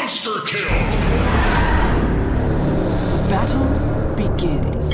Monster kill! Battle begins.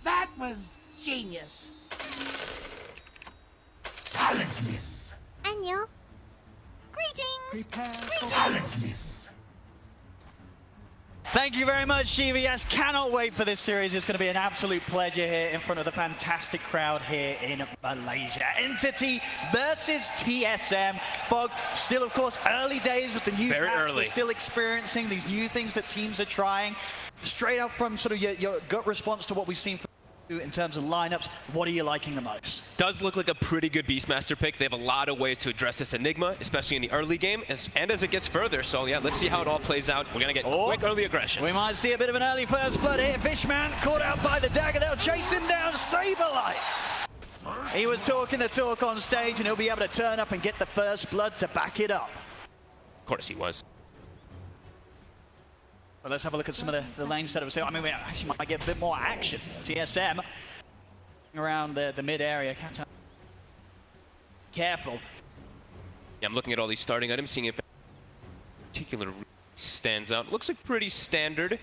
That was genius. Talentless. 안녕. Greetings. Talentless. Thank you very much, Shiva. Yes, cannot wait for this series. It's going to be an absolute pleasure here in front of the fantastic crowd here in Malaysia. Entity versus TSM. Fog, still, of course, early days of the new Very patch. early. We're still experiencing these new things that teams are trying. Straight up from sort of your gut response to what we've seen from you in terms of lineups, what are you liking the most? Does look like a pretty good Beastmaster pick. They have a lot of ways to address this Enigma, especially in the early game, and as it gets further. So yeah, let's see how it all plays out. We're going to get quick early aggression. We might see a bit of an early first blood here. Fishman caught out by the dagger. They'll chase him down. Saberlight. He was talking the talk on stage, and he'll be able to turn up and get the first blood to back it up. Of course he was. Well, let's have a look at some of the lane setup. So, I mean, we actually might get a bit more action. TSM around the mid area. Careful. Yeah, I'm looking at all these starting items, seeing if particular stands out. Looks like pretty standard.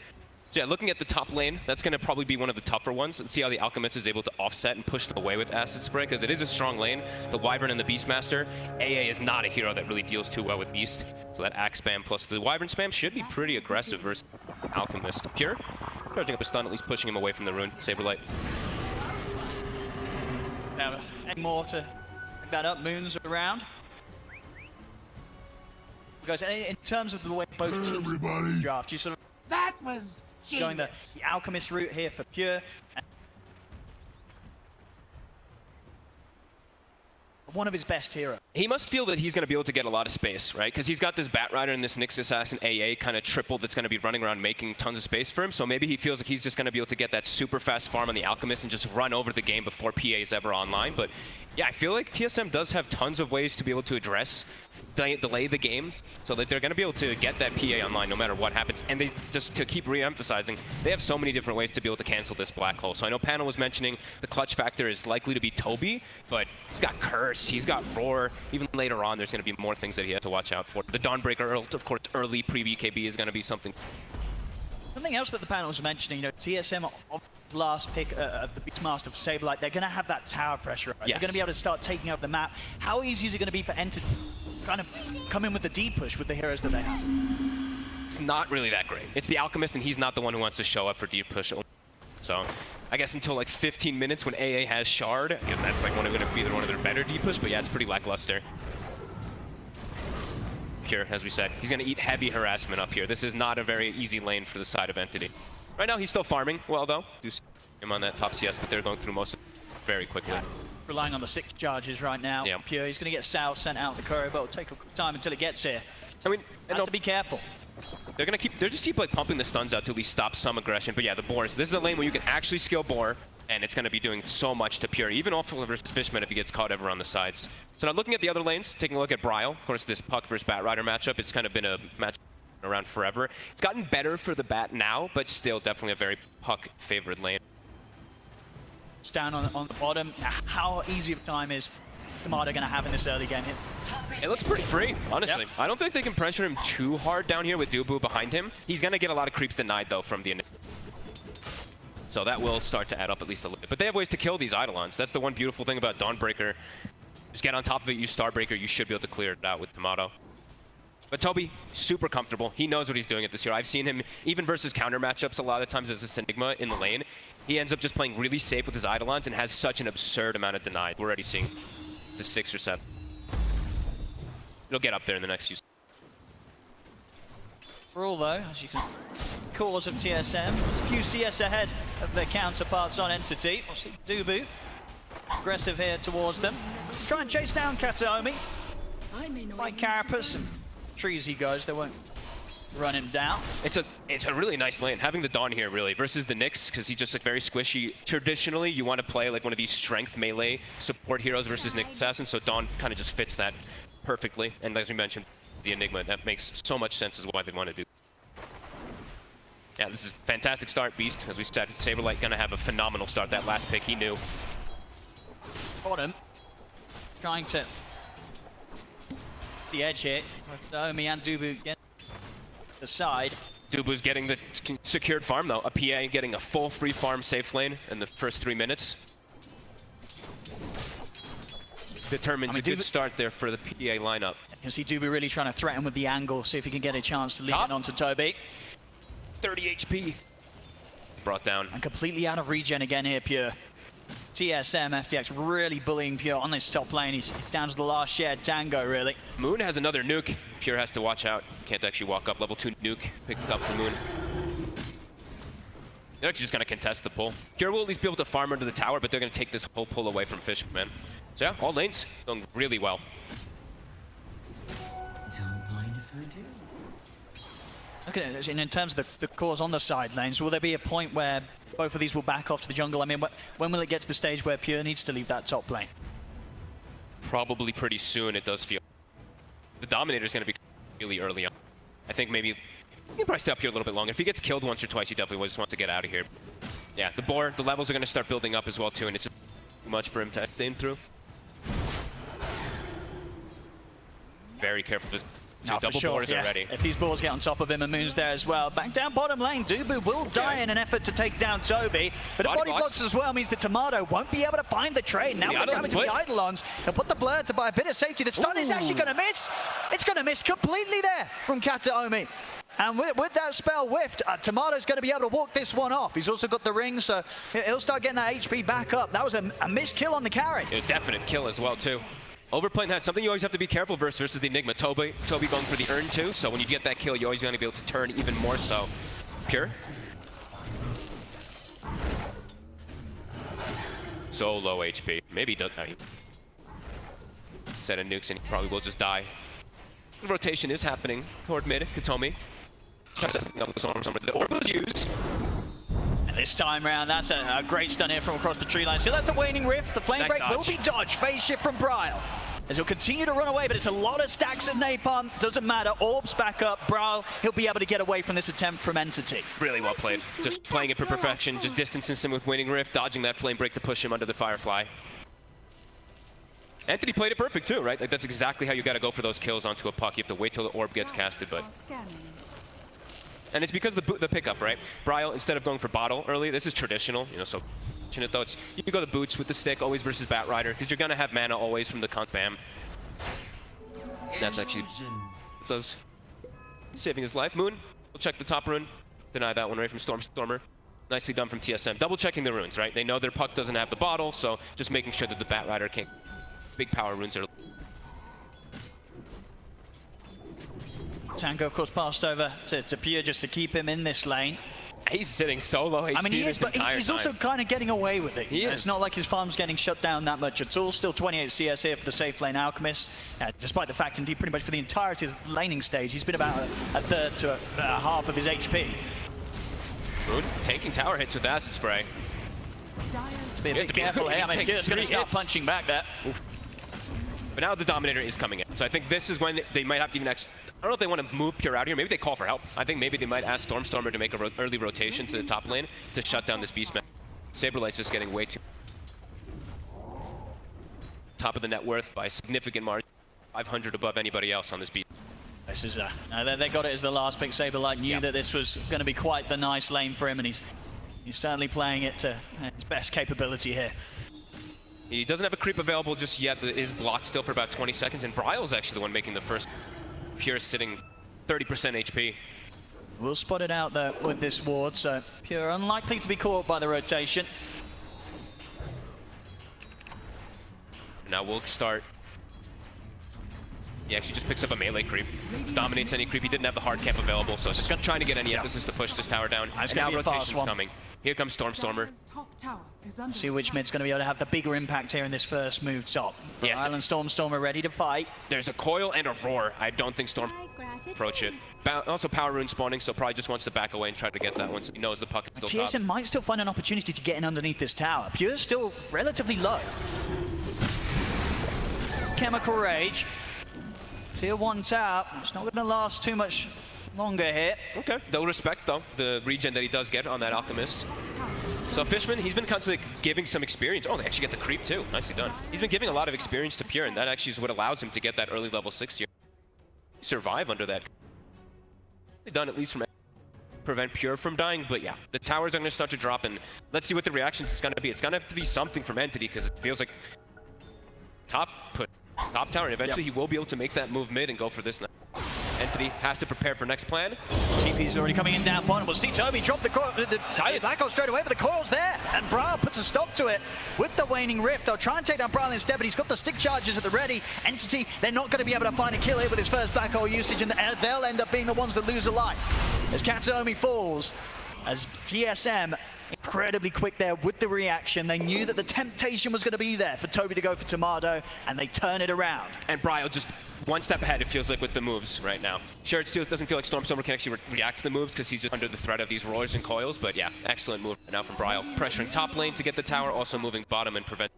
So yeah, looking at the top lane, that's going to probably be one of the tougher ones. And see how the Alchemist is able to offset and push them away with Acid Spray, because it is a strong lane. The Wyvern and the Beastmaster. AA is not a hero that really deals too well with Beast. So that Axe spam plus the Wyvern spam should be pretty aggressive versus Alchemist. Pure, charging up a stun, at least pushing him away from the rune. Saberlight. Now, any more to pick that up? Moons around. Guys, in terms of the way both teams draft, you sort of That was going the genius. Alchemist route here for Pure. One of his best heroes. He must feel that he's going to be able to get a lot of space, right? Because he's got this Batrider and this Nyx Assassin AA kind of triple that's going to be running around making tons of space for him. So maybe he feels like he's just going to be able to get that super fast farm on the Alchemist and just run over the game before PA is ever online. But yeah, I feel like TSM does have tons of ways to be able to address, delay the game, so that they're going to be able to get that PA online no matter what happens. And they just, to keep re-emphasizing, they have so many different ways to be able to cancel this black hole. So I know Panel was mentioning the clutch factor is likely to be Toby, but he's got Curse, he's got Roar. Even later on, there's going to be more things that he has to watch out for. The Dawnbreaker ult, of course, early pre-BKB is going to be something. Something else that the panel was mentioning, you know, TSM of last pick of the Beastmaster for Saberlight, they're going to have that tower pressure. Right? Yes. They're going to be able to start taking over the map. How easy is it going to be for Entity to kind of come in with the deep push with the heroes that they have? It's not really that great. It's the Alchemist, and he's not the one who wants to show up for deep push. So I guess until like 15 minutes when AA has Shard, I guess that's like going to be one of their better deep push, but yeah, it's pretty lackluster. Pure, as we said, he's going to eat heavy harassment up here. This is not a very easy lane for the side of Entity. Right now, he's still farming well, though. Do see him on that top CS, but they're going through most of it very quickly. Relying on the 6 charges right now. Yeah. Pure, he's going to get Sal sent out the courier, but it'll take a time until it gets here. I mean, Has to be careful. they're just keep like pumping the stuns out to at least stop some aggression. But yeah, the Boars. This is a lane where you can actually skill Boar, and it's going to be doing so much to Pure, even off versus Fishman if he gets caught ever on the sides. So now looking at the other lanes, taking a look at Bryle. Of course, this Puck versus Batrider matchup, it's kind of been a match around forever. It's gotten better for the Bat now, but still definitely a very Puck-favored lane. It's down on the bottom. How easy of a time is Tomato going to have in this early game here? It looks pretty free, honestly. Yep. I don't think they can pressure him too hard down here with Dubu behind him. He's going to get a lot of creeps denied, though, from the... So that will start to add up at least a little bit. But they have ways to kill these Eidolons. That's the one beautiful thing about Dawnbreaker. Just get on top of it, use Starbreaker, you should be able to clear it out with Tomato. But Toby, super comfortable. He knows what he's doing at this hero. I've seen him, even versus counter matchups, a lot of times as this Enigma in the lane. He ends up just playing really safe with his Eidolons and has such an absurd amount of denied. We're already seeing the 6 or 7. It'll get up there in the next few. For all though, as you can cause of TSM, QCS ahead of their counterparts on Entity. We'll see Dubu aggressive here towards them. Try and chase down Kataomi. Like Carapace and trees he goes, they won't run him down. It's a really nice lane. Having the Dawn here really versus the Nyx, because he's just like very squishy. Traditionally, you want to play like one of these strength melee support heroes versus Nyx Assassin, so Dawn kind of just fits that perfectly. And as we mentioned, the Enigma, that makes so much sense as why they want to do. Yeah, this is a fantastic start, Beast. As we said, Saberlight gonna have a phenomenal start. That last pick, he knew. Bottom, trying to the edge here. Omi and Dubu get the side. Dubu's getting the secured farm though. A PA getting a full free farm safe lane in the first 3 minutes. Determines a good start there for the PA lineup. You can see Dubu really trying to threaten with the angle, see if he can get a chance to lead it onto Toby. 30 HP. Brought down. And completely out of regen again here, Pure. TSM, FTX really bullying Pure on this top lane. He's down to the last shared tango, really. Moon has another nuke. Pure has to watch out. Can't actually walk up. Level 2 nuke picked up for Moon. They're actually just going to contest the pull. Pure will at least be able to farm under the tower, but they're going to take this whole pull away from Fishman. So yeah, all lanes going really well. Okay, in terms of the cores on the side lanes, will there be a point where both of these will back off to the jungle? I mean, when will it get to the stage where Pure needs to leave that top lane? Probably pretty soon, it does feel. The Dominator is going to be really early on. I think maybe you can probably stay up here a little bit longer. If he gets killed once or twice, he definitely just wants to get out of here. Yeah, the board, the levels are going to start building up as well too, and it's just too much for him to aim through. Very careful. Just double boards already. If these balls get on top of him and Moon's there as well. Back down bottom lane, Dubu will die in an effort to take down Toby. But body blocks as well means that Tomato won't be able to find the trade. Now the damage to the Eidolons. He'll put the blur to buy a bit of safety. The stun is actually going to miss. It's going to miss completely there from Kataomi. And with that spell whiffed, Tomato's going to be able to walk this one off. He's also got the ring, so he'll start getting that HP back up. That was a missed kill on the carry. A definite kill as well, too. Overplaying that, something you always have to be careful versus the Enigma. Toby going for the earn too, so when you get that kill, you're always going to be able to turn even more so. Pure. So low HP. Maybe he does. No, he set of nukes and he probably will just die. The rotation is happening toward mid. Kataomi. The orb was used. And this time round, that's a great stun here from across the tree line. Still has the waning rift. The flame break will be dodged. Phase shift from Bryle. As he'll continue to run away, but it's a lot of stacks of napalm. Doesn't matter. Orbs back up. Bryle, he'll be able to get away from this attempt from Entity. Really well played. Just playing it for perfection. Just distancing him with waning rift, dodging that flame break to push him under the Firefly. Entity played it perfect too, right? Like that's exactly how you got to go for those kills onto a puck. You have to wait till the orb gets casted, but. And it's because of the pickup, right? Bryle, instead of going for bottle early, this is traditional, you know, so though it's, you can go the boots with the stick always versus Bat Rider, because you're going to have mana always from the confam. That's actually does saving his life. Moon, we'll check the top rune. Deny that one right from Stormer. Nicely done from TSM. Double checking the runes, right? They know their puck doesn't have the bottle, so just making sure that the Bat Rider can't. Big power runes are. Tango, of course, passed over to Pure just to keep him in this lane. He's sitting so low HP. I mean, he is, but he's also kind of getting away with it. It's not like his farm's getting shut down that much at all. Still 28 CS here for the safe lane Alchemist. Despite the fact, indeed, pretty much for the entirety of the laning stage, he's been about a third to a half of his HP. Moon taking tower hits with acid spray. Be a bit careful here. I mean, Pure's going to start punching back there. Oof. But now the Dominator is coming in. So I think this is when they might have to even actually... I don't know if they want to move Pure out here. Maybe they call for help. I think maybe they might ask Stormer to make an early rotation to the top lane to shut down this Beastman. Saberlight's just getting way too... Top of the net worth by a significant margin. 500 above anybody else on this beat. This is they got it as the last pick. Saberlight knew that this was going to be quite the nice lane for him, and he's certainly playing it to his best capability here. He doesn't have a creep available just yet, but is blocked still for about 20 seconds, and Bryle's actually the one making the first. Pure sitting 30% HP. We'll spot it out though with this ward, so Pure unlikely to be caught by the rotation. Now we'll start. He actually just picks up a melee creep. Dominates any creep. He didn't have the hard camp available, so just trying to get any emphasis to push this tower down. And now rotation's coming. Here comes Stormstormer. See which mid's going to be able to have the bigger impact here in this first move top. Yes. Island Stormstormer ready to fight. There's a coil and a roar. I don't think Storm approach it. Also power rune spawning, so probably just wants to back away and try to get that once he knows the puck is still top. TSM might still find an opportunity to get in underneath this tower. Pure's still relatively low. Chemical Rage. Tier 1 tower. It's not going to last too much longer here. Okay, they'll respect though the regen that he does get on that Alchemist. So Fishman, he's been constantly giving some experience. Oh, they actually get the creep too. Nicely done. He's been giving a lot of experience to Pure, and that actually is what allows him to get that early level 6 here. Survive under that. Done at least from prevent Pure from dying, but yeah, the towers are going to start to drop, and let's see what the reactions is going to be. It's going to have to be something from Entity, because it feels like top tower, and eventually he will be able to make that move mid and go for this now. Entity has to prepare for next plan. TP's already coming in down point. We'll see Toby drop the Blacko straight away, but the coil's there, and Bryle puts a stop to it with the waning rift. They'll try and take down Bryle instead, but he's got the stick charges at the ready. Entity, they're not going to be able to find a kill here with his first black hole usage, and they'll end up being the ones that lose a life. As Katsuomi falls, as TSM incredibly quick there with the reaction. They knew that the temptation was going to be there for Toby to go for Tomato, and they turn it around. And Bryle just one step ahead, it feels like, with the moves right now. Sure, it still doesn't feel like Stormstormer can actually react to the moves because he's just under the threat of these roars and coils, but yeah, excellent move now from Bryle. Pressuring top lane to get the tower, also moving bottom and prevent.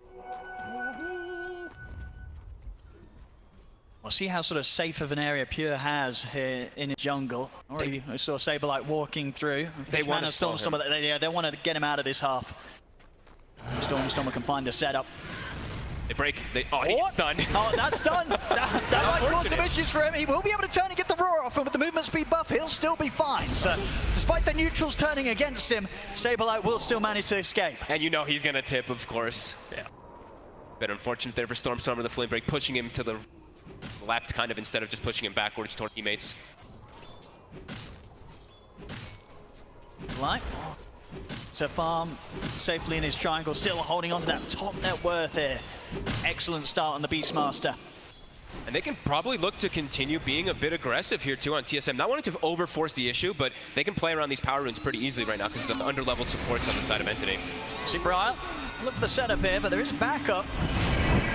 We'll see how sort of safe of an area Pure has here in the jungle. Already we saw Saberlight walking through. They want to Stormstormer, they want to get him out of this half. Stormstormer can find the setup. They break. Oh, he's done. Oh, that's done. that might cause some issues for him. He will be able to turn and get the roar off, and with the movement speed buff, he'll still be fine. So, despite the neutrals turning against him, Saberlight will still manage to escape. And you know he's going to tip, of course. Yeah. Bit unfortunate there for Stormstormer, the flame break, pushing him to the left, kind of, instead of just pushing him backwards toward teammates. Light to farm safely in his triangle, still holding on to that top net worth here. Excellent start on the Beastmaster. And they can probably look to continue being a bit aggressive here too on TSM. Not wanting to overforce the issue, but they can play around these power runes pretty easily right now because of the underleveled supports on the side of Entity. See Bryle, look for the setup here, but there is backup.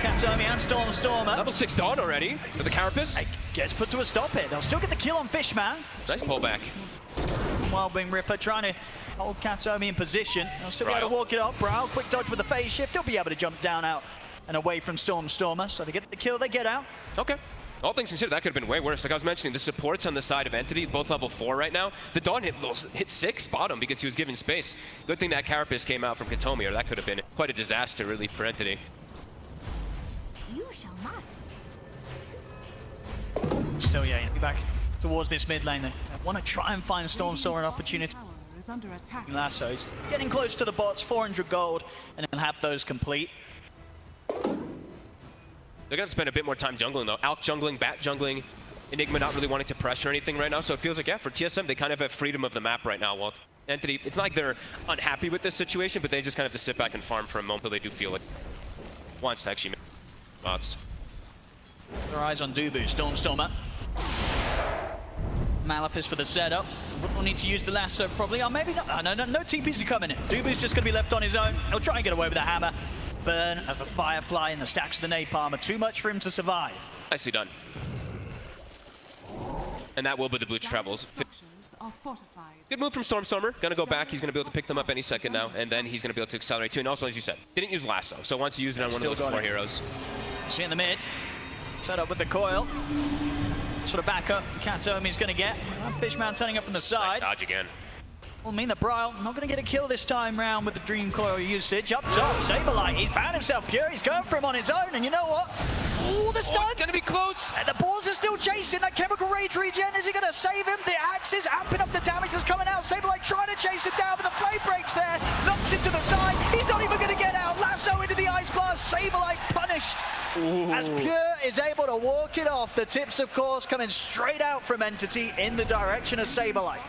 Katsuomi and Stormstormer. Level 6 Dawn already for the Carapace. Gets put to a stop here. They'll still get the kill on Fishman. Nice pullback. Wild Wing Ripper trying to hold Katsuomi in position. They'll still be able to walk it up. Bryle, quick dodge with the phase shift. They'll be able to jump down, out, and away from Stormstormer. So they get the kill, they get out. Okay. All things considered, that could have been way worse. Like I was mentioning, the supports on the side of Entity, both level 4 right now. The Dawn hit 6 bottom because he was given space. Good thing that Carapace came out from Katomi, or that could have been quite a disaster, really, for Entity. You shall not. Still, yeah, back towards this mid lane. They want to try and find Stormstormer an opportunity. Lasso's getting close to the bots, 400 gold, and then have those complete. They're going to spend a bit more time jungling, though. Alk jungling, Bat jungling, Enigma not really wanting to pressure anything right now, so it feels like, yeah, for TSM, they kind of have freedom of the map right now. While Entity, it's not like they're unhappy with this situation, but they just kind of have to sit back and farm for a moment until they do feel like wants to actually make spots. Their eyes on Dubu, Stormstormer. Malefice for the setup. We'll need to use the lasso probably. Oh, maybe not. No TPs are coming in. Dubu's just going to be left on his own. He'll try and get away with a hammer. Burn of a Firefly and the stacks of the Napalm are too much for him to survive. Nicely done. And that will be the Booch Travels. Good move from Stormstormer. Gonna go back. He's gonna be able to pick them up any second now, and then he's gonna be able to accelerate too. And also, as you said, didn't use lasso, so wants to use it on one of those 4 heroes. See in the mid. Set up with the coil. Sort of back up. Katsuomi's gonna get. Fishman turning up from the side. Nice dodge again. Will mean that Bryle not going to get a kill this time round with the Dream Coil usage. Up top, Saberlight, he's found himself Pure, he's going for him on his own, and you know what? Ooh, the stun! It's going to be close! And the balls are still chasing that Chemical Rage regen. Is he going to save him? The axe is amping up the damage that's coming out. Saberlight trying to chase him down, but the flame breaks there. Knocks him to the side. He's not even going to get out. Lasso into the Ice Blast. Saberlight punished as Pure is able to walk it off. The tips, of course, coming straight out from Entity in the direction of Saberlight.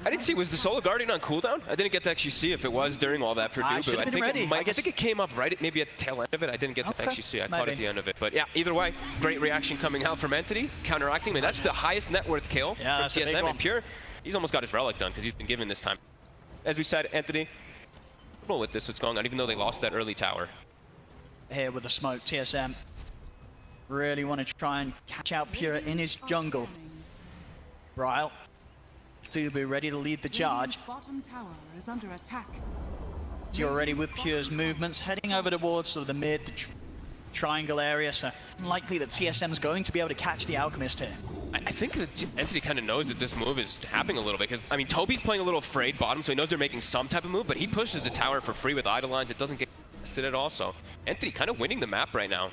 I didn't see, was the Solar Guardian on cooldown? I didn't get to actually see if it was during all that for Dubu. I think it came up right at maybe at the tail end of it. I didn't get to actually see. I caught at the end of it. But yeah, either way, great reaction coming out from Entity, counteracting. I mean, that's the highest net worth kill from TSM. And Pure, he's almost got his relic done because he's been given this time. As we said, Entity, roll with this, what's going on, even though they lost that early tower. Here with the smoke, TSM really want to try and catch out Pure in his jungle. Bryle. Dubu ready to lead the charge. Bottom tower is under attack. You're already with Pure's movements, heading over towards sort of the mid triangle area, so unlikely that TSM's going to be able to catch the Alchemist here. I think that Entity kind of knows that this move is happening a little bit, because, I mean, Toby's playing a little afraid bottom, so he knows they're making some type of move, but he pushes the tower for free with idle lines. It doesn't get tested at all, so Entity kind of winning the map right now.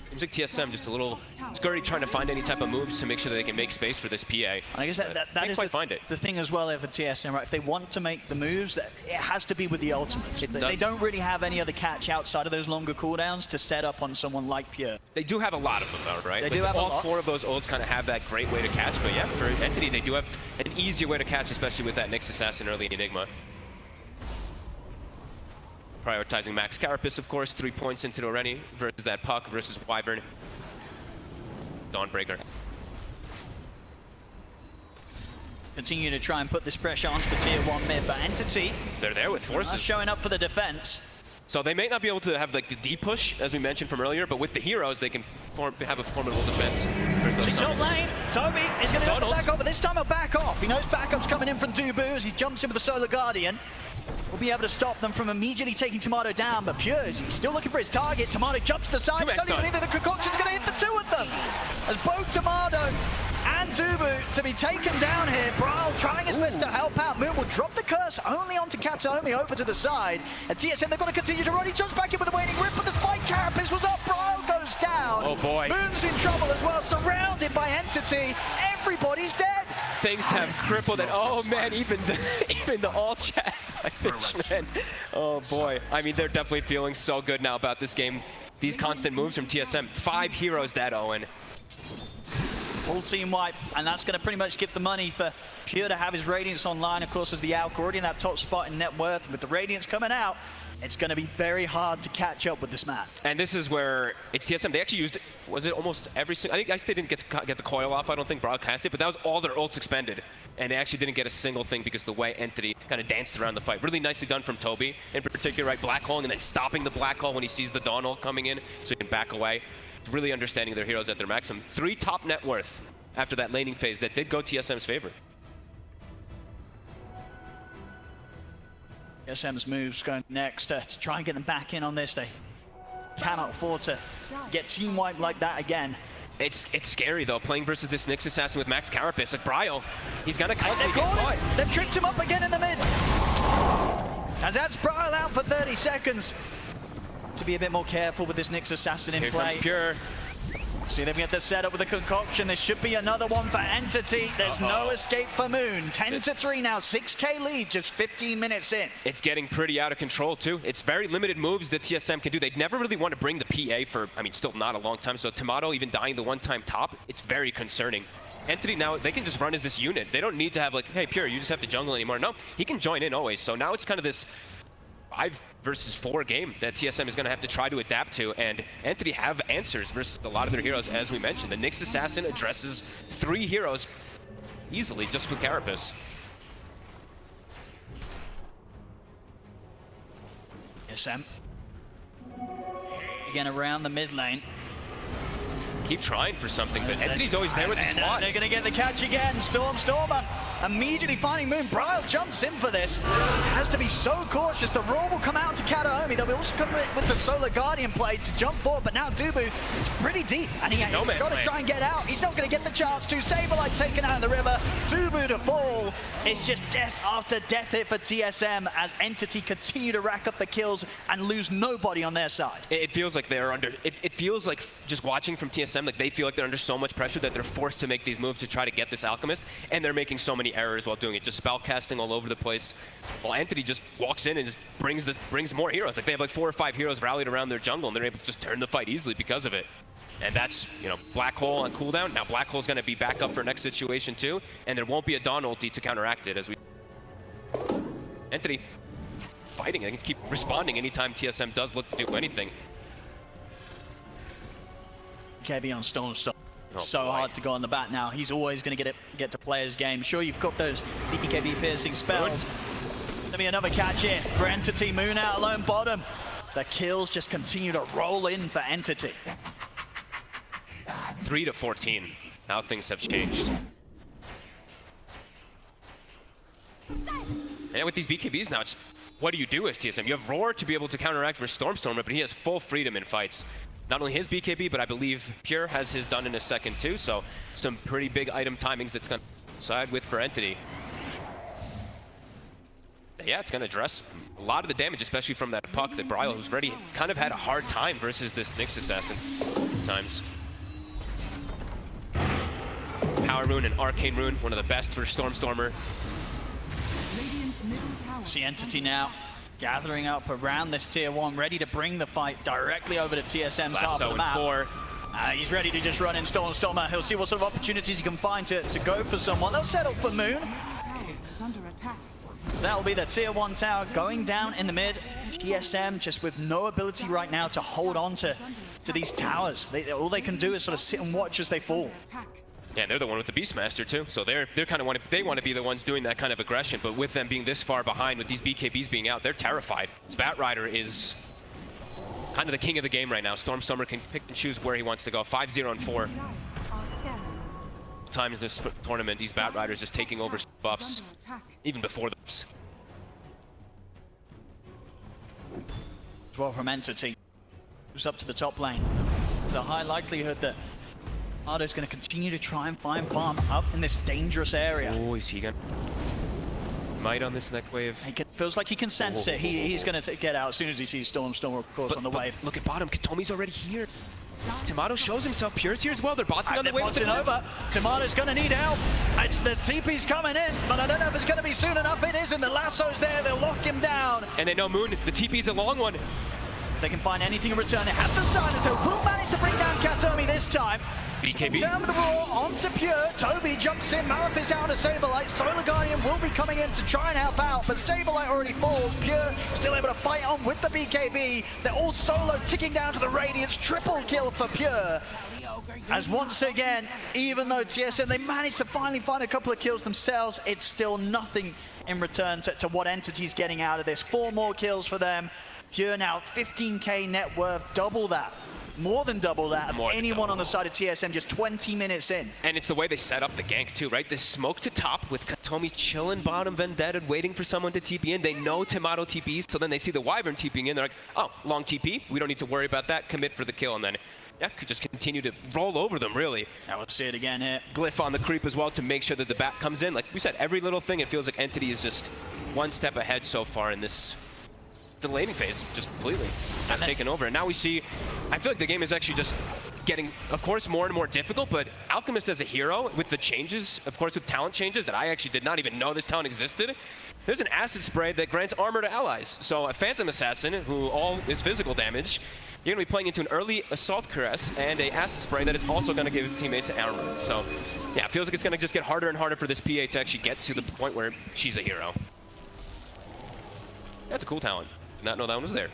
Seems like TSM just a little scurry trying to find any type of moves to make sure that they can make space for this PA. I guess that is the thing as well for TSM, right? If they want to make the moves, it has to be with the ultimates. They don't really have any other catch outside of those longer cooldowns to set up on someone like Pure. They do have a lot of them though, right? They do have all a lot. 4 of those ults kind of have that great way to catch, but yeah, for Entity, they do have an easier way to catch, especially with that Nyx Assassin early in Enigma. Prioritizing Max Carapace, of course, 3 points into it already versus that Puck versus Wyvern. Dawnbreaker. Continue to try and put this pressure onto the tier 1 mid, but Entity, they're there with forces. Showing up for the defense. So they may not be able to have like the deep push, as we mentioned from earlier, but with the heroes, they can have a formidable defense. Top lane, Toby is going to go back over. This time he'll back off. He knows backup's coming in from Dubu as he jumps in with the Solar Guardian. Will be able to stop them from immediately taking Tomato down, but Pure, he's still looking for his target. Tomato jumps to the side. It's only either the concoction's going to hit the 2 of them. As both Tomato and Dubu to be taken down here. Bryle trying his best to help out. Moon will drop the curse only onto Kataomi over to the side. At TSM, they've got to continue to run. He jumps back in with a waiting rip, but the spike Carapace was up. Bryle goes down. Oh boy. Moon's in trouble as well, surrounded by Entity. Everybody's dead. Things have crippled it. Oh man, even the all chat by Fishman. Oh boy. I mean, they're definitely feeling so good now about this game. These constant moves from TSM. 5 heroes dead, Owen. Full team wipe, and that's going to pretty much give the money for Pure to have his Radiance online. Of course, as the Alk already in that top spot in net worth. With the Radiance coming out, it's going to be very hard to catch up with this map. And this is where it's TSM. They actually used, was it almost every single, I guess they didn't get the coil off, I don't think broadcast it, but that was all their ults expended. And they actually didn't get a single thing because the way Entity kind of danced around the fight. Really nicely done from Toby, in particular, right? Black Hole, and then stopping the Black Hole when he sees the Dawn ult coming in, so he can back away. Really understanding their heroes at their maximum. 3 top net worth after that laning phase that did go TSM's favor. TSM's moves going next to try and get them back in on this. They cannot afford to get team wiped like that again. It's scary though, playing versus this Nyx Assassin with Max Carapace. Like Bryle, he's gonna constantly get caught. They've tripped him up again in the mid. As that's Bryle out for 30 seconds. To be a bit more careful with this Nyx Assassin in play. Comes Pure. See them get the setup with the concoction. There should be another one for Entity. There's no escape for Moon. 10-3 now, 6K lead, just 15 minutes in. It's getting pretty out of control too. It's very limited moves that TSM can do. They never really want to bring the PA for, I mean, still not a long time. So Tomato even dying the one-time top, it's very concerning. Entity now, they can just run as this unit. They don't need to have like, hey, Pure, you just have to jungle anymore. No, he can join in always. So now it's kind of this 5 versus 4 game that TSM is going to have to try to adapt to, and Entity have answers versus a lot of their heroes, as we mentioned. The Nyx Assassin addresses 3 heroes easily just with Carapace. TSM again around the mid lane. Keep trying for something, but Entity's always there with the squad. They're going to get the catch again. Stormer immediately finding Moon. Bryle jumps in for this. Has to be so cautious. The roar will come out to Kataomi. They'll also come with the Solar Guardian play to jump forward, but now Dubu is pretty deep, and he's got to try and get out. He's not going to get the chance to. Saberlight taken out of the river. Dubu to fall. It's just death after death here for TSM as Entity continue to rack up the kills and lose nobody on their side. It feels like they're under, it feels like just watching from TSM, like they feel like they're under so much pressure that they're forced to make these moves to try to get this Alchemist, and they're making so many any errors while doing it, just spell casting all over the place. While Entity just walks in and just brings more heroes. Like they have like 4 or 5 heroes rallied around their jungle, and they're able to just turn the fight easily because of it. And that's, you know, Black Hole on cooldown. Now Black Hole's going to be back up for next situation too, and there won't be a Dawn ulti to counteract it as we... Entity fighting. They can keep responding anytime TSM does look to do anything. KB on Storm. Oh, so boy. hard to go on the bat now. He's always going to get to play his game. Sure, you've got those BKB piercing spells. There'll be another catch in for Entity. Moon out alone bottom. The kills just continue to roll in for Entity. 3 to 14. Now things have changed. And with these BKBs now, it's what do you do as TSM? You have Roar to be able to counteract for Stormstormer, but he has full freedom in fights. Not only his BKB, but I believe Pure has his done in a second too, so some pretty big item timings that's going to side with for Entity. Yeah, it's going to address a lot of the damage, especially from that puck that Brile, who's already kind of had a hard time versus this Nyx Assassin times. Power Rune and Arcane Rune, one of the best for Stormstormer. Radiant's middle tower. See Entity now gathering up around this tier 1, ready to bring the fight directly over to TSM's half of the map. 4. He's ready to just run in Stormstormer. He'll see what sort of opportunities he can find to go for someone. They'll settle for Moon. Middle tower is under attack. So that'll be the tier 1 tower going down in the mid. TSM just with no ability right now to hold on to these towers. All they can do is sort of sit and watch as they fall. Attack. Yeah, and they're the one with the Beastmaster too, so they're kind of they want to be the ones doing that kind of aggression. But with them being this far behind, with these BKBs being out, they're terrified. This Batrider is kind of the king of the game right now. Stormstormer can pick and choose where he wants to go. 5-0 and 4 Are scanning. times this tournament. These Batriders just taking over buffs Under attack. even before the buffs. As well from Entity. Who's up to the top lane. There's a high likelihood that Ardo's going to continue to try and find farm up in this dangerous area. Oh, is he gonna might on this next wave? Feels like he can sense it. He's going to get out as soon as he sees Stormstormer, of course, on the wave. Look at bottom. Katomi's already here. Tomato shows himself. Pure's here as well. They're boxing on the way. Boxing over. Tomato's going to need help. There's TP's coming in, but I don't know if it's going to be soon enough. It is, and the lasso's there. They'll lock him down. And they know Moon. The TP's a long one. If they can find anything in return, they have the silence. They will manage to bring down Katomi this time. BKB. Turn with the Roar onto Pure. Toby jumps in. Malefice out of Saberlight. Solar Guardian will be coming in to try and help out, but Saberlight already falls. Pure still able to fight on with the BKB. They're all solo ticking down to the Radiance. Triple kill for Pure. As once again, even though TSM, they managed to finally find a couple of kills themselves, it's still nothing in return to what Entity's getting out of this. 4 more kills for them. Pure now 15k net worth, double that. More than double that of anyone on the side of TSM just 20 minutes in. And it's the way they set up the gank too, right? This smoke to top with Katomi chilling bottom Vendetta, waiting for someone to TP in. They know Tomato TPs, so then they see the Wyvern TPing in. They're like, oh, long TP. We don't need to worry about that. Commit for the kill. And then, yeah, could just continue to roll over them, really. Now we'll see it again here. Glyph on the creep as well to make sure that the bat comes in. Like we said, every little thing, it feels like Entity is just one step ahead so far in this the laning phase, just completely taken over. And now we see, I feel like the game is actually just getting, of course, more and more difficult, but Alchemist as a hero with the changes, of course, with talent changes that I actually did not even know this talent existed. There's an acid spray that grants armor to allies. So a Phantom Assassin, who all is physical damage, you're going to be playing into an early Assault Caress and a acid spray that is also going to give teammates armor. So yeah, it feels like it's going to just get harder and harder for this PA to actually get to the point where she's a hero. That's a cool talent. Did not know that one was there.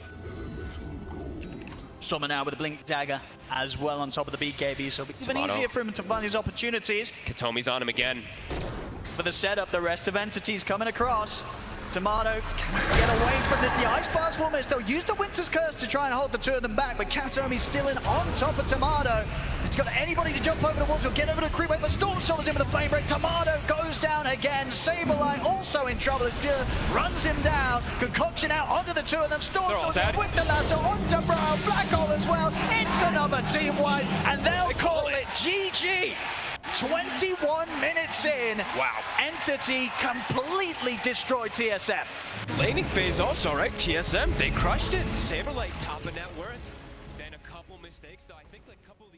Summer now with a Blink Dagger as well on top of the BKB, so it's even easier for him to find these opportunities. Katomi's on him again. For the setup, the rest of Entity's coming across. Tomato can get away from this. The Ice Blast will miss. They'll use the Winter's Curse to try and hold the two of them back, but Katomi's still in on top of Tomato. He's got anybody to jump over the walls. He'll get over the creep wave, but Stormstormer's in with a flame break. Tomato goes down again. Saberlight also in trouble as Pure runs him down. Concoction out onto the two of them. Stormstormer with the lasso onto Brown. Black Hole as well. It's another team wipe, and they'll call it GG. 21 minutes in. Wow. Entity completely destroyed TSM. Laning phase also, right? TSM, they crushed it. Saberlight top of net worth. Then a couple mistakes, though. I think like a couple of these